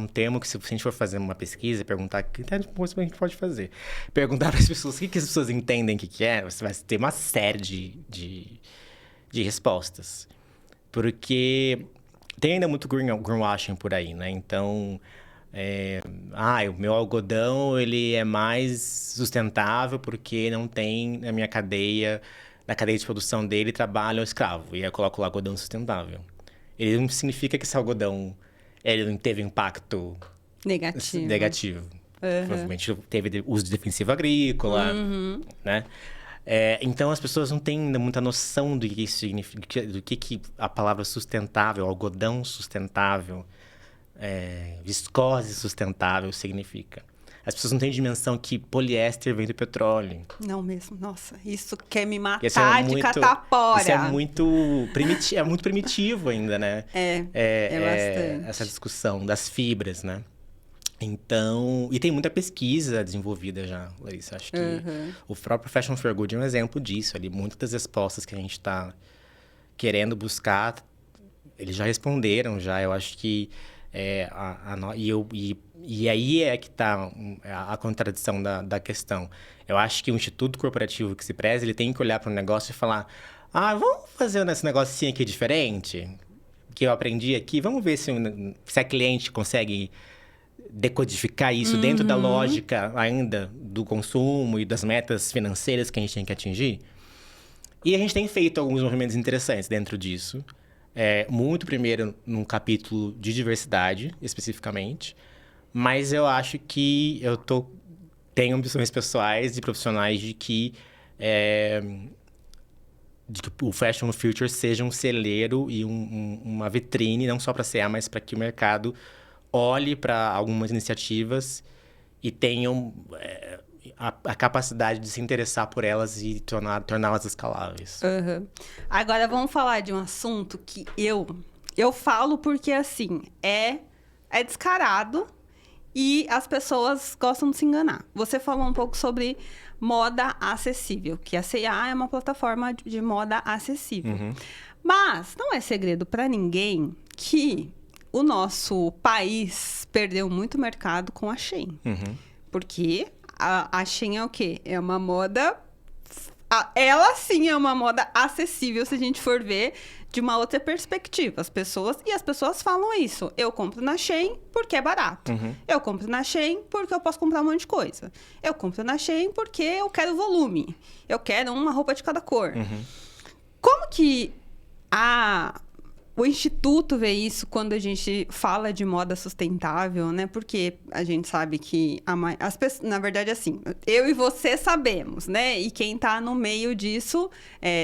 termo que, se a gente for fazer uma pesquisa, perguntar que a gente pode fazer. Perguntar para as pessoas o que as pessoas entendem que é, você vai ter uma série de respostas. Porque tem ainda muito greenwashing por aí, né? Então, o meu algodão ele é mais sustentável porque não tem na minha cadeia de produção dele, trabalho escravo. E aí eu coloco lá algodão sustentável. Ele não significa que esse algodão ele não teve impacto negativo. Provavelmente teve uso de defensivo agrícola, né? Então, as pessoas não têm ainda muita noção do que isso significa, do que a palavra sustentável, algodão sustentável, viscose sustentável significa. As pessoas não têm dimensão que poliéster vem do petróleo. Não mesmo. Nossa, isso quer me matar de catapora. Isso é muito primitivo ainda, né? Bastante. Essa discussão das fibras, né? Então... E tem muita pesquisa desenvolvida já, Larissa. Acho que o próprio Fashion for Good é um exemplo disso. Ali, muitas das respostas que a gente está querendo buscar, eles já responderam já. Eu acho que... E aí é que está a contradição da questão. Eu acho que o instituto corporativo que se preza, ele tem que olhar para um negócio e falar: vamos fazer esse negocinho aqui diferente, que eu aprendi aqui, vamos ver se a cliente consegue decodificar isso dentro da lógica ainda do consumo e das metas financeiras que a gente tem que atingir. E a gente tem feito alguns movimentos interessantes dentro disso. Muito primeiro num capítulo de diversidade, especificamente. Mas eu acho que tenho ambições pessoais e profissionais de que o Fashion Future seja um celeiro e uma vitrine, não só para a C&A, mas para que o mercado olhe para algumas iniciativas e tenham a capacidade de se interessar por elas e torná-las escaláveis. Agora, vamos falar de um assunto que eu falo porque, assim, é descarado e as pessoas gostam de se enganar. Você falou um pouco sobre moda acessível, que a C&A é uma plataforma de moda acessível. Mas não é segredo para ninguém que o nosso país perdeu muito mercado com a Shein. Porque a Shein é o quê? É uma moda... Ela sim é uma moda acessível, se a gente for ver de uma outra perspectiva. As pessoas falam isso. Eu compro na Shein porque é barato. Eu compro na Shein porque eu posso comprar um monte de coisa. Eu compro na Shein porque eu quero volume. Eu quero uma roupa de cada cor. Como que o Instituto vê isso quando a gente fala de moda sustentável, né? Porque a gente sabe que as pessoas, na verdade, assim, eu e você sabemos, né? E quem tá no meio disso,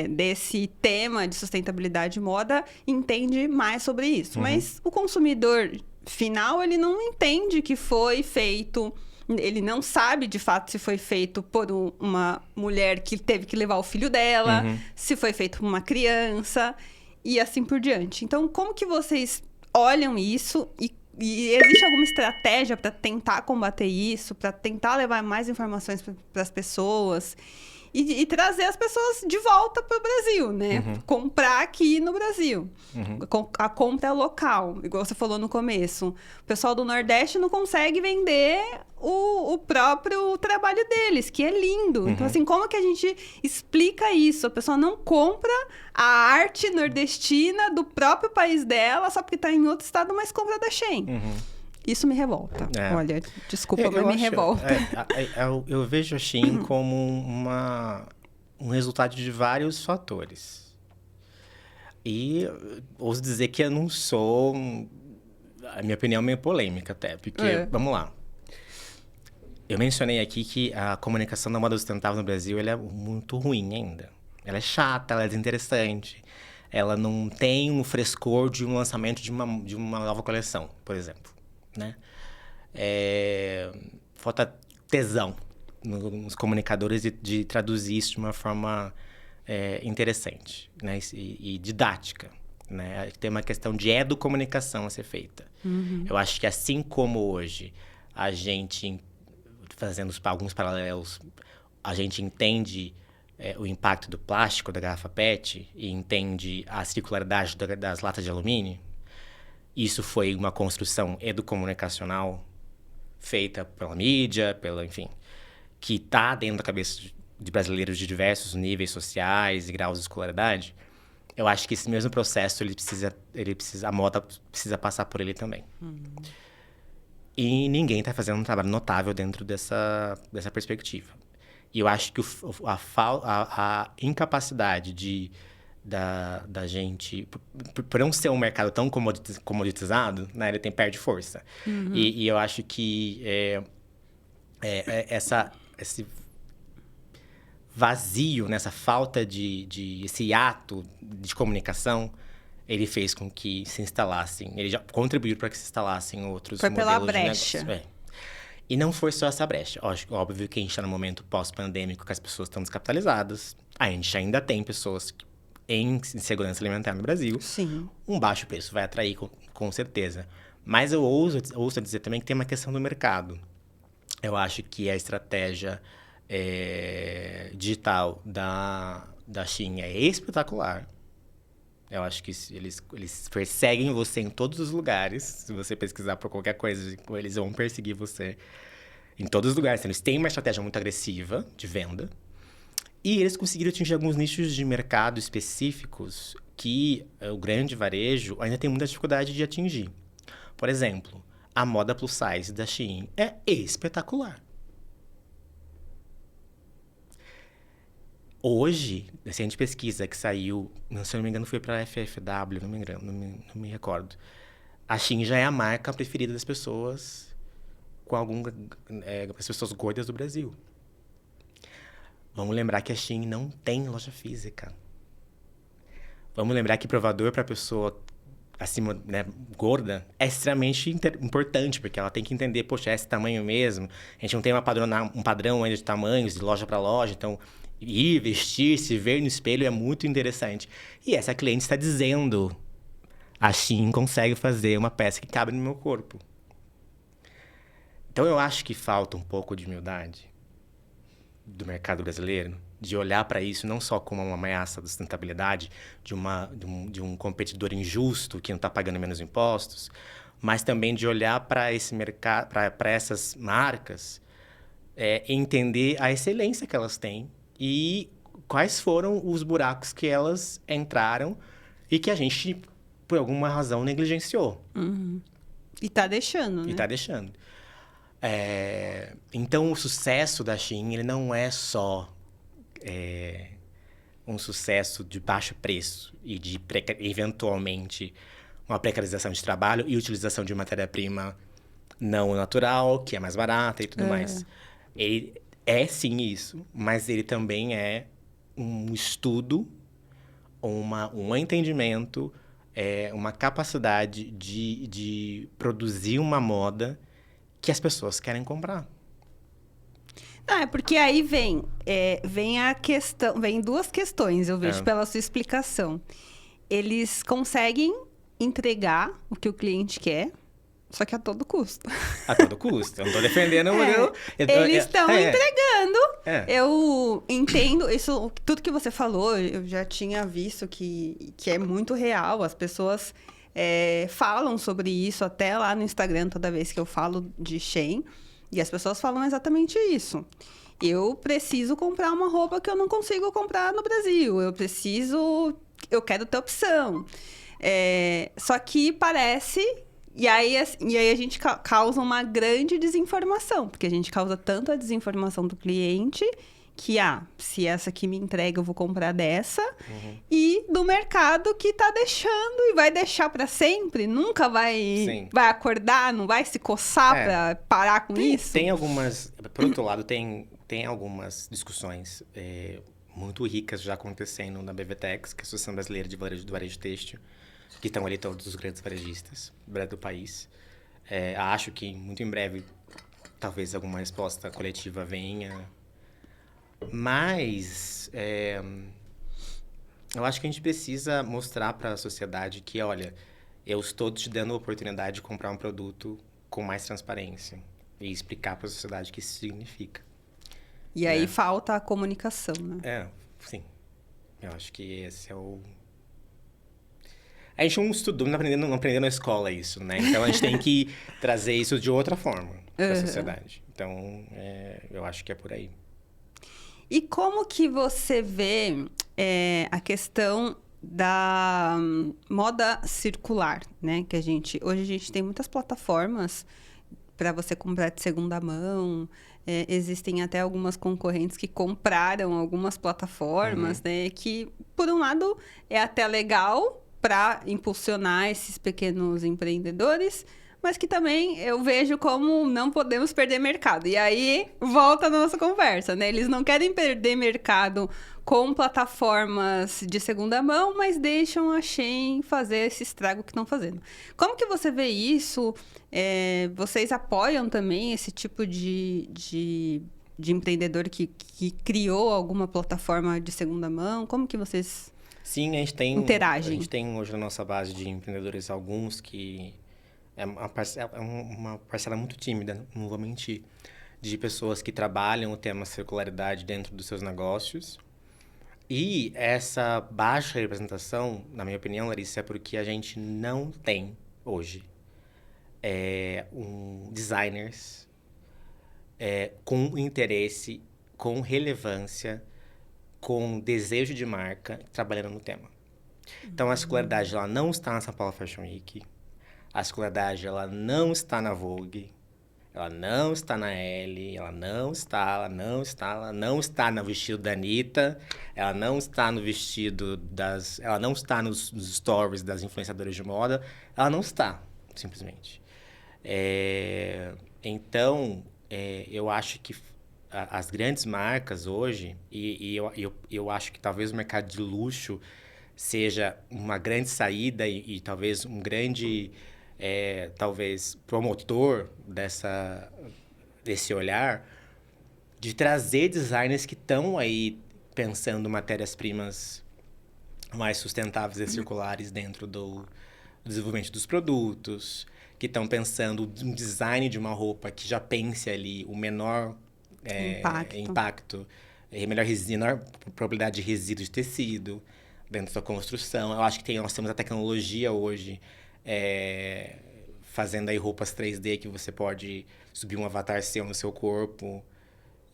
desse tema de sustentabilidade de moda, entende mais sobre isso. Mas o consumidor final, ele não entende que foi feito... Ele não sabe, de fato, se foi feito por uma mulher que teve que levar o filho dela, se foi feito por uma criança... E assim por diante. Então, como que vocês olham isso e E existe alguma estratégia para tentar combater isso, para tentar levar mais informações para as pessoas e trazer as pessoas de volta para o Brasil, né? Comprar aqui no Brasil. A compra local, igual você falou no começo. O pessoal do Nordeste não consegue vender o próprio trabalho deles, que é lindo. Então, assim, como que a gente explica isso? A pessoa não compra a arte nordestina do próprio país dela só porque está em outro estado, mas compra da Shein. Isso me revolta. Olha, desculpa, mas me revolta. Eu vejo a Shein como um resultado de vários fatores. E ouso dizer que eu não sou... A minha opinião é meio polêmica até, porque, vamos lá. Eu mencionei aqui que a comunicação da moda sustentável no Brasil ela é muito ruim ainda. Ela é chata, ela é desinteressante. Ela não tem um frescor de um lançamento de uma nova coleção, por exemplo. Né? Falta tesão nos comunicadores de traduzir isso de uma forma interessante, né? E didática, né? Tem uma questão de educomunicação a ser feita. Eu acho que assim como hoje a gente, fazendo alguns paralelos, a gente entende o impacto do plástico da garrafa PET e entende a circularidade das latas de alumínio. Isso foi uma construção educomunicacional feita pela mídia, enfim, que está dentro da cabeça de brasileiros de diversos níveis sociais e graus de escolaridade. Eu acho que esse mesmo processo, a moda precisa passar por ele também. E ninguém está fazendo um trabalho notável dentro dessa perspectiva. E eu acho que a incapacidade da gente, por não ser um mercado tão comoditizado, né, ele perde força. E eu acho que esse vazio, nessa falta esse ato de comunicação, ele fez com que se instalassem, ele já contribuiu para que se instalassem outros modelos de negócio. Foi pela brecha. E não foi só essa brecha. Óbvio que a gente está no momento pós-pandêmico que as pessoas estão descapitalizadas. A gente ainda tem pessoas em segurança alimentar no Brasil. Sim. Um baixo preço vai atrair, com certeza. Mas eu ouso dizer também que tem uma questão do mercado. Eu acho que a estratégia digital da Shein é espetacular. Eu acho que eles perseguem você em todos os lugares. Se você pesquisar por qualquer coisa, eles vão perseguir você em todos os lugares. Eles têm uma estratégia muito agressiva de venda. E eles conseguiram atingir alguns nichos de mercado específicos que o grande varejo ainda tem muita dificuldade de atingir. Por exemplo, a moda plus size da Shein é espetacular. Hoje, se a gente pesquisa que saiu, se eu não me engano foi para a FFW, não me recordo. A Shein já é a marca preferida das pessoas as pessoas gordas do Brasil. Vamos lembrar que a Shein não tem loja física. Vamos lembrar que provador para a pessoa acima, né, gorda é extremamente importante, porque ela tem que entender, poxa, é esse tamanho mesmo. A gente não tem um padrão ainda de tamanhos, de loja para loja, então ir, vestir, se ver no espelho é muito interessante. E essa cliente está dizendo, a Shein consegue fazer uma peça que cabe no meu corpo. Então eu acho que falta um pouco de humildade do mercado brasileiro, de olhar para isso não só como uma ameaça da sustentabilidade, de um competidor injusto que não está pagando menos impostos, mas também de olhar para esse mercado, para essas marcas, entender a excelência que elas têm e quais foram os buracos que elas entraram e que a gente, por alguma razão, negligenciou. E tá deixando, né? E tá deixando. Então, o sucesso da Shein, ele não é só um sucesso de baixo preço e de, eventualmente, uma precarização de trabalho e utilização de matéria-prima não natural, que é mais barata e tudo mais. Ele é, sim, isso, mas ele também é um estudo, um entendimento, uma capacidade de produzir uma moda que as pessoas querem comprar. Porque aí vem a questão, vem duas questões, eu vejo, pela sua explicação. Eles conseguem entregar o que o cliente quer, Só que a todo custo. A todo custo. Eu não tô defendendo o modelo. Eles estão entregando. É. Eu entendo isso, tudo que você falou, eu já tinha visto que é muito real. As pessoas falam sobre isso até lá no Instagram, toda vez que eu falo de Shein. E as pessoas falam exatamente isso. Eu preciso comprar uma roupa que eu não consigo comprar no Brasil. Eu quero ter opção. Só que parece... E aí a gente causa uma grande desinformação, porque a gente causa tanto a desinformação do cliente que, se essa aqui me entrega, eu vou comprar dessa. Uhum. E do mercado que tá deixando e vai deixar para sempre, nunca vai acordar, não vai se coçar para parar com isso. Tem algumas... Por outro lado, tem algumas discussões muito ricas já acontecendo na BVTEX, que é a Associação Brasileira do Varejo Têxtil, que estão ali todos os grandes varejistas do país. Acho que muito em breve, talvez alguma resposta coletiva venha. Mas eu acho que a gente precisa mostrar para a sociedade que, olha, eu estou te dando a oportunidade de comprar um produto com mais transparência e explicar para a sociedade o que isso significa. E aí falta a comunicação, né? Sim. Eu acho que esse é o... A gente não estudou, não aprendeu na escola isso, né? Então, a gente tem que trazer isso de outra forma para a sociedade. Então, eu acho que é por aí. E como que você vê a questão da moda circular, né? Que hoje a gente tem muitas plataformas para você comprar de segunda mão. Existem até algumas concorrentes que compraram algumas plataformas, né? Que, por um lado, é até legal para impulsionar esses pequenos empreendedores, mas que também eu vejo como não podemos perder mercado. E aí, volta na nossa conversa, né? Eles não querem perder mercado com plataformas de segunda mão, mas deixam a Shein fazer esse estrago que estão fazendo. Como que você vê isso? Vocês apoiam também esse tipo de empreendedor que criou alguma plataforma de segunda mão? Como que vocês... Sim, a gente tem... interagem. A gente tem hoje na nossa base de empreendedores alguns que... É uma parcela muito tímida, não vou mentir, de pessoas que trabalham o tema circularidade dentro dos seus negócios. E essa baixa representação, na minha opinião, Larissa, é porque a gente não tem hoje designers com interesse, com relevância, com desejo de marca, trabalhando no tema. Então, a circularidade ela não está na São Paulo Fashion Week, a circularidade ela não está na Vogue, ela não está na Elle, ela não está no vestido da Anitta, ela não está no vestido ela não está nos stories das influenciadoras de moda, ela não está, simplesmente. Então, eu acho que as grandes marcas hoje, e eu acho que talvez o mercado de luxo seja uma grande saída e talvez um grande, talvez, promotor desse olhar, de trazer designers que estão aí pensando matérias-primas mais sustentáveis e circulares dentro do desenvolvimento dos produtos, que estão pensando um design de uma roupa que já pense ali o menor... impacto, menor probabilidade de resíduo de tecido dentro da construção. Eu acho que nós temos a tecnologia hoje fazendo aí roupas 3D que você pode subir um avatar seu no seu corpo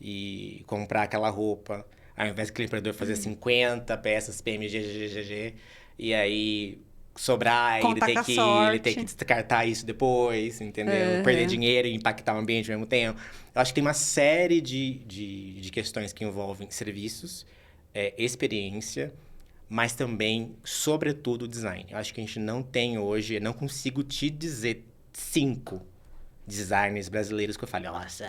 e comprar aquela roupa, ao invés daquele empreendedor fazer 50 peças PMG, e aí sobrar, ele ter que descartar isso depois, entendeu? Perder dinheiro e impactar o ambiente ao mesmo tempo. Eu acho que tem uma série de questões que envolvem serviços, experiência, mas também, sobretudo, design. Eu acho que a gente não tem hoje, eu não consigo te dizer 5 designers brasileiros que eu falo, nossa,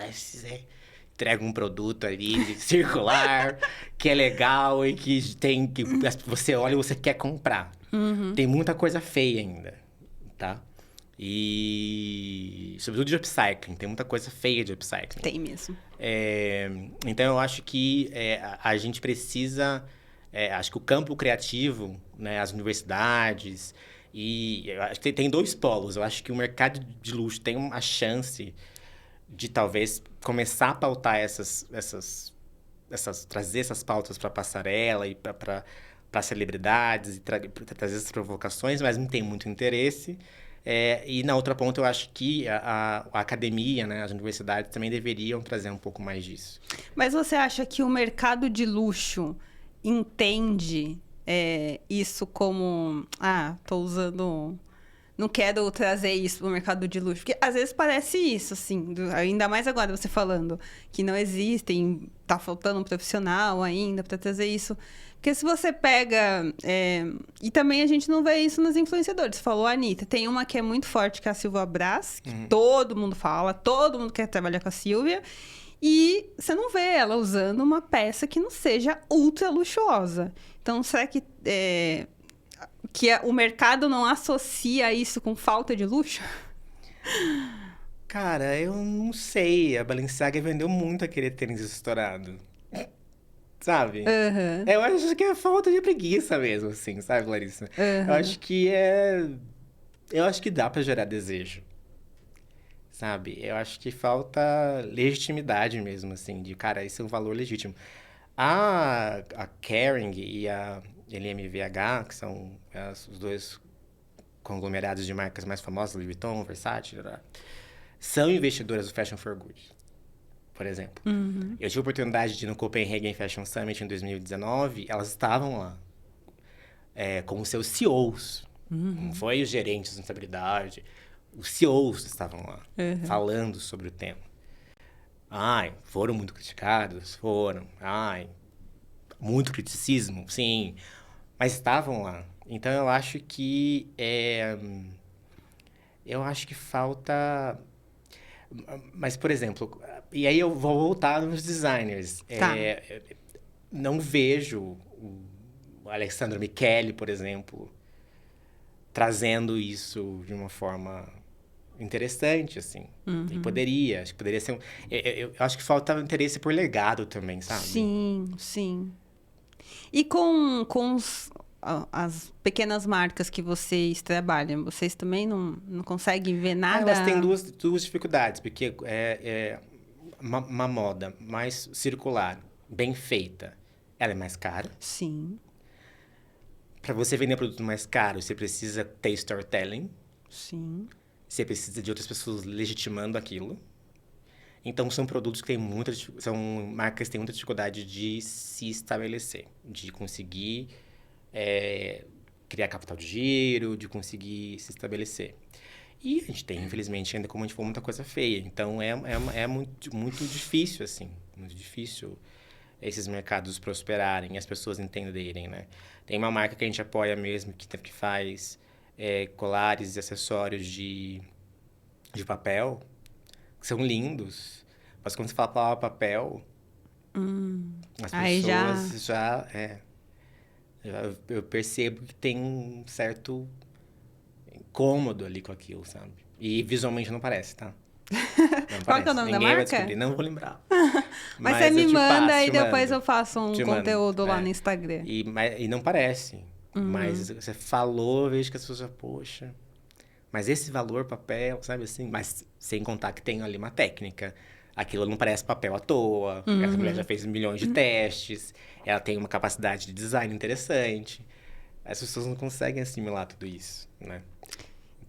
entrega um produto ali circular, que é legal e que você olha e você quer comprar. Tem muita coisa feia ainda, tá? E... sobretudo de upcycling. Tem muita coisa feia de upcycling. Tem mesmo. Então, eu acho que a gente precisa... acho que o campo criativo, né, as universidades E eu acho que tem dois polos. Eu acho que o mercado de luxo tem uma chance de talvez começar a pautar trazer essas pautas para passarela e para celebridades e trazer essas provocações, mas não tem muito interesse. E na outra ponta, eu acho que a academia, né, as universidades também deveriam trazer um pouco mais disso. Mas você acha que o mercado de luxo entende isso como... Ah, tô usando... Não quero trazer isso pro mercado de luxo. Porque às vezes parece isso, assim. Ainda mais agora você falando que não existem, tá faltando um profissional ainda para trazer isso. Porque se você pega... E também a gente não vê isso nos influenciadores. Você falou a Anitta. Tem uma que é muito forte, que é a Silvia Brás, que todo mundo fala, todo mundo quer trabalhar com a Silvia. E você não vê ela usando uma peça que não seja ultra luxuosa. Então, será que o mercado não associa isso com falta de luxo? Cara, eu não sei. A Balenciaga vendeu muito aquele tênis estourado. Sabe? Uhum. Eu acho que é falta de preguiça mesmo, assim, sabe, Larissa? Uhum. Eu acho que é... Eu acho que dá pra gerar desejo. Sabe? Eu acho que falta legitimidade mesmo, assim, de, cara, esse é um valor legítimo. A Kering e a LMVH, que são os dois conglomerados de marcas mais famosas, Louis Vuitton, Versace, são investidoras do Fashion for Good, por exemplo. Uhum. Eu tive a oportunidade de ir no Copenhagen Fashion Summit em 2019, elas estavam lá como seus CEOs. Não foi os gerentes de responsabilidade, os CEOs estavam lá, falando sobre o tema. Ai, foram muito criticados? Foram. Ai, muito criticismo? Sim. Mas estavam lá. Então, eu acho que... eu acho que falta... Mas, por exemplo... E aí eu vou voltar nos designers. Tá. Não vejo o Alexandre Michele, por exemplo, trazendo isso de uma forma interessante, assim. E acho que poderia ser eu acho que falta interesse por legado também, sabe? Sim, sim. E com as pequenas marcas que vocês trabalham, vocês também não conseguem ver nada? Elas têm duas dificuldades, porque uma moda mais circular, bem feita, ela é mais cara. Sim. Para você vender produto mais caro, você precisa ter storytelling. Sim. Você precisa de outras pessoas legitimando aquilo. Então, são produtos que são marcas que têm muita dificuldade de se estabelecer, de conseguir criar capital de giro, de conseguir se estabelecer. E a gente tem, infelizmente, ainda como a gente for muita coisa feia. Então, é muito, muito difícil, assim. Muito difícil esses mercados prosperarem, as pessoas entenderem, né? Tem uma marca que a gente apoia mesmo, que faz colares e acessórios de papel, que são lindos. Mas quando você fala a palavra papel, as Aí pessoas eu percebo que tem um certo incômodo ali com aquilo, sabe? E visualmente não parece, tá? Não Qual que é o parece. nome da Ninguém vai marca? descobrir, não vou lembrar. Mas você me eu te manda passo, e te depois mando. eu faço um Te mando, conteúdo lá no Instagram. E não parece. Mas você falou, eu vejo que as pessoas falam, poxa... Mas esse valor papel, sabe assim? Mas sem contar que tem ali uma técnica. Aquilo não parece papel à toa. Essa mulher já fez milhões de testes. Ela tem uma capacidade de design interessante. As pessoas não conseguem assimilar tudo isso, né?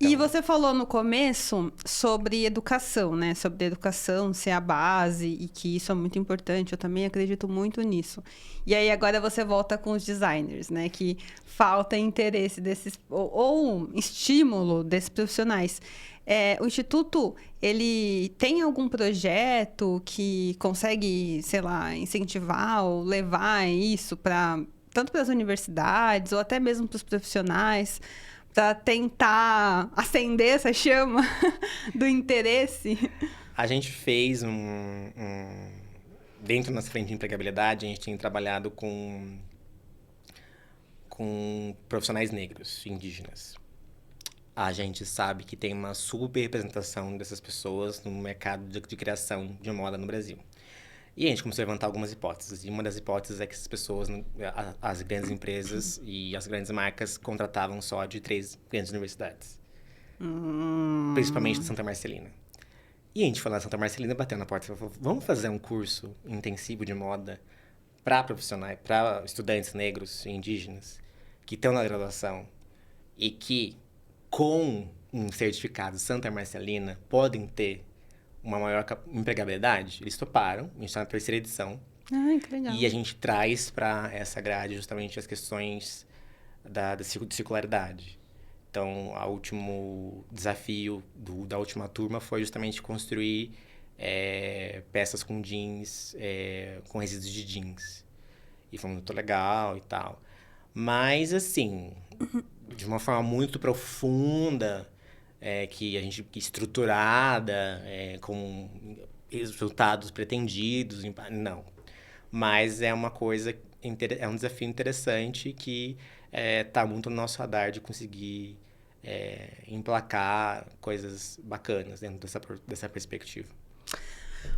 E Então, você falou no começo sobre educação, né? Sobre educação ser a base e que isso é muito importante. Eu também acredito muito nisso. E aí agora você volta com os designers, né? Que falta interesse desses ou estímulo desses profissionais. O Instituto, ele tem algum projeto que consegue, sei lá, incentivar ou levar isso tanto para as universidades ou até mesmo para os profissionais, para tentar acender essa chama do interesse? a gente fez dentro da nossa frente de empregabilidade, a gente tem trabalhado com profissionais negros, indígenas. A gente sabe que tem uma subrepresentação dessas pessoas no mercado de criação de moda no Brasil. E a gente começou a levantar algumas hipóteses. E uma das hipóteses é que essas pessoas, as grandes empresas e as grandes marcas, contratavam só de 3 grandes universidades. Principalmente de Santa Marcelina. E a gente foi lá em Santa Marcelina, bateu na porta e falou, vamos fazer um curso intensivo de moda para profissionais, para estudantes negros e indígenas que estão na graduação e que, com um certificado Santa Marcelina, podem ter uma maior empregabilidade. Eles toparam, a gente está na 3ª edição. Ai, que legal. E a gente traz para essa grade justamente as questões da circularidade. Então, o último desafio da última turma foi justamente construir peças com jeans, com resíduos de jeans. E foi muito legal e tal. Mas, assim, de uma forma muito profunda, estruturada, com resultados pretendidos, não. Mas é uma coisa, é um desafio interessante que está muito no nosso radar de conseguir emplacar coisas bacanas dentro dessa perspectiva.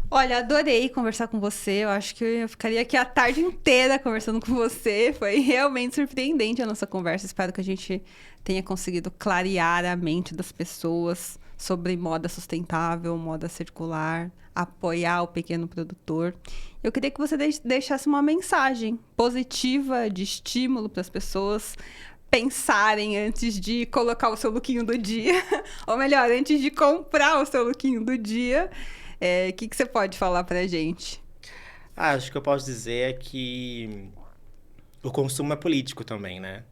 Olha, adorei conversar com você. Eu acho que eu ficaria aqui a tarde inteira conversando com você. Foi realmente surpreendente a nossa conversa. Espero que a gente tenha conseguido clarear a mente das pessoas sobre moda sustentável, moda circular, apoiar o pequeno produtor. Eu queria que você deixasse uma mensagem positiva de estímulo para as pessoas pensarem antes de colocar o seu lookinho do dia. Ou melhor, antes de comprar o seu lookinho do dia. O que você pode falar pra gente? Acho que eu posso dizer é que o consumo é político também, né?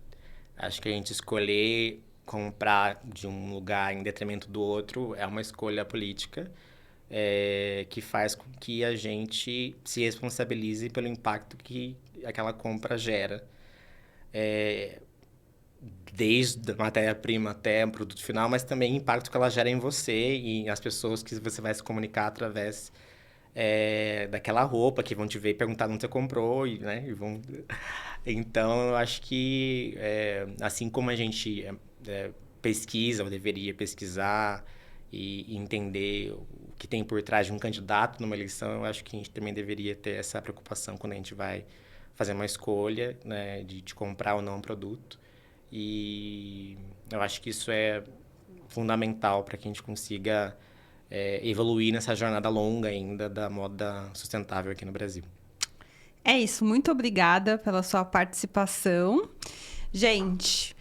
Acho que a gente escolher comprar de um lugar em detrimento do outro é uma escolha política que faz com que a gente se responsabilize pelo impacto que aquela compra gera. Desde a matéria-prima até o produto final, mas também o impacto que ela gera em você e as pessoas que você vai se comunicar através daquela roupa, que vão te ver e perguntar onde você comprou, né? Então, eu acho que, assim como a gente pesquisa, ou deveria pesquisar e entender o que tem por trás de um candidato numa eleição, eu acho que a gente também deveria ter essa preocupação quando a gente vai fazer uma escolha, né, de comprar ou não um produto. E eu acho que isso é fundamental para que a gente consiga evoluir nessa jornada longa ainda da moda sustentável aqui no Brasil. É isso, muito obrigada pela sua participação. Gente,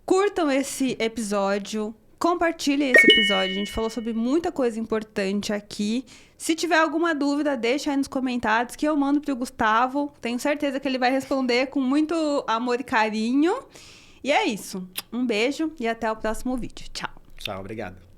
curtam esse episódio, compartilhem esse episódio. A gente falou sobre muita coisa importante aqui. Se tiver alguma dúvida, deixa aí nos comentários que eu mando pro Gustavo. Tenho certeza que ele vai responder com muito amor e carinho. E é isso. Um beijo e até o próximo vídeo. Tchau. Tchau, obrigado.